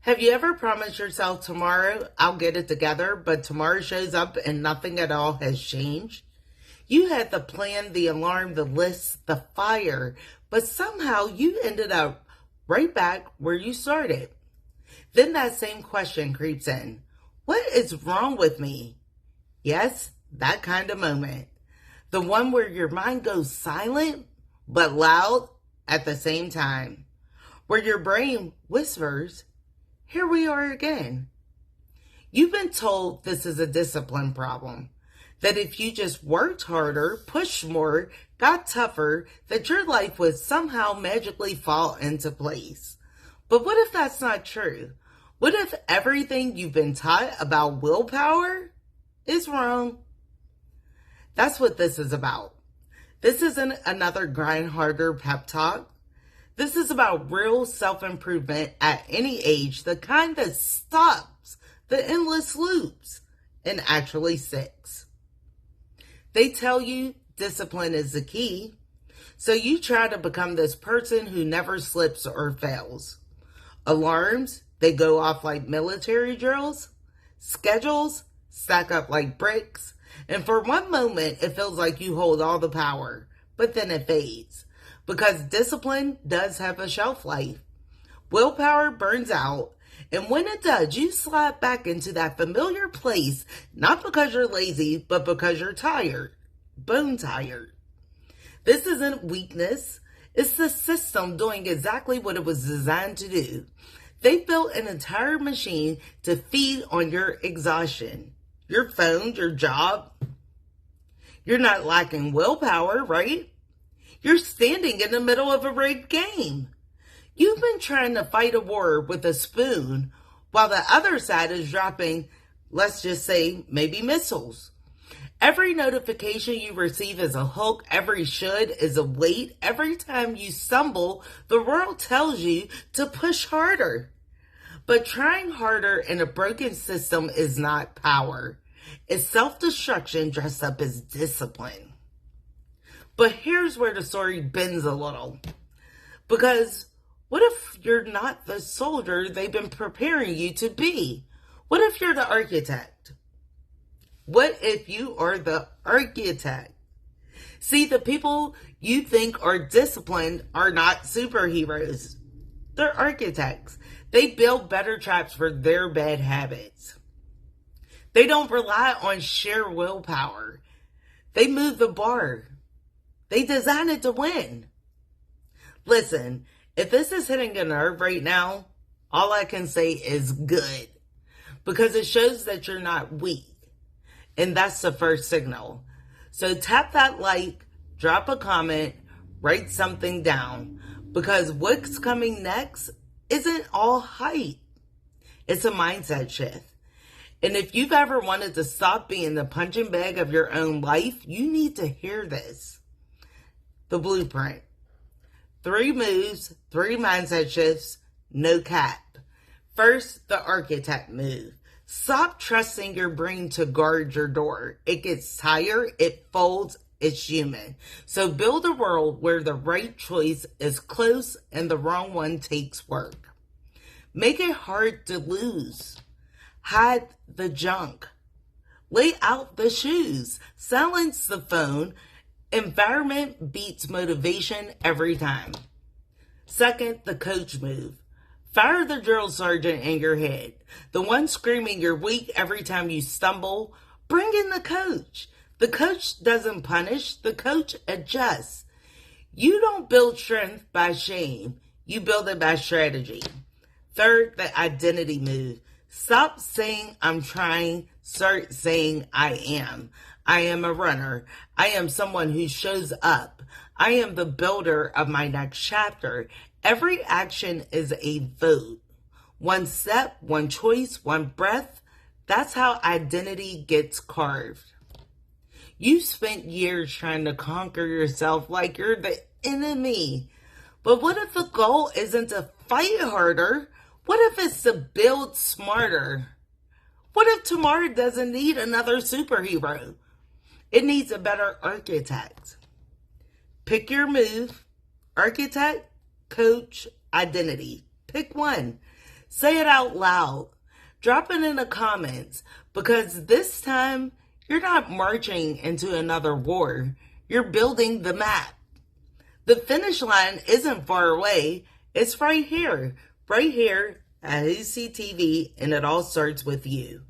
Have you ever promised yourself tomorrow I'll get it together, but tomorrow shows up and nothing at all has changed? You had the plan, the alarm, the list, the fire, but somehow you ended up right back where you started. Then that same question creeps in. What is wrong with me? Yes, that kind of moment. The one where your mind goes silent, but loud at the same time. Where your brain whispers, here we are again. You've been told this is a discipline problem. That if you just worked harder, pushed more, got tougher, that your life would somehow magically fall into place. But what if that's not true? What if everything you've been taught about willpower is wrong? That's what this is about. This isn't another grind harder pep talk. This is about real self-improvement at any age, the kind that stops the endless loops and actually sticks. They tell you discipline is the key, so you try to become this person who never slips or fails. Alarms, they go off like military drills. Schedules stack up like bricks. And for one moment, it feels like you hold all the power, but then it fades. Because discipline does have a shelf life. Willpower burns out, and when it does, you slide back into that familiar place, not because you're lazy, but because you're tired, bone tired. This isn't weakness. It's the system doing exactly what it was designed to do. They built an entire machine to feed on your exhaustion, your phone, your job. You're not lacking willpower, right? You're standing in the middle of a rigged game. You've been trying to fight a war with a spoon while the other side is dropping, let's just say, maybe missiles. Every notification you receive is a hook. Every should is a weight. Every time you stumble, the world tells you to push harder. But trying harder in a broken system is not power. It's self-destruction dressed up as discipline. But here's where the story bends a little. Because what if you're not the soldier they've been preparing you to be? What if you're the architect? What if you are the architect? See, the people you think are disciplined are not superheroes. They're architects. They build better traps for their bad habits. They don't rely on sheer willpower. They move the bar. They design it to win. Listen, if this is hitting a nerve right now, all I can say is good. Because it shows that you're not weak. And that's the first signal. So tap that like, drop a comment, write something down. Because what's coming next isn't all hype. It's a mindset shift. And if you've ever wanted to stop being the punching bag of your own life, you need to hear this. The blueprint. 3 moves, 3 mindset shifts, no cap. First, the architect move. Stop trusting your brain to guard your door. It gets tired, it folds, it's human. So build a world where the right choice is close and the wrong one takes work. Make it hard to lose. Hide the junk. Lay out the shoes. Silence the phone. Environment beats motivation every time. Second, the coach move. Fire the drill sergeant in your head. The one screaming you're weak every time you stumble. Bring in the coach. The coach doesn't punish. The coach adjusts. You don't build strength by shame. You build it by strategy. Third, the identity move. Stop saying I'm trying. Start saying I am. I am a runner. I am someone who shows up. I am the builder of my next chapter. Every action is a vote. One step, one choice, one breath. That's how identity gets carved. You spent years trying to conquer yourself like you're the enemy. But what if the goal isn't to fight harder? What if it's to build smarter? What if tomorrow doesn't need another superhero? It needs a better architect. Pick your move. Architect, coach, identity. Pick one. Say it out loud. Drop it in the comments, because this time you're not marching into another war. You're building the map. The finish line isn't far away. It's right here at ACTV, and it all starts with you.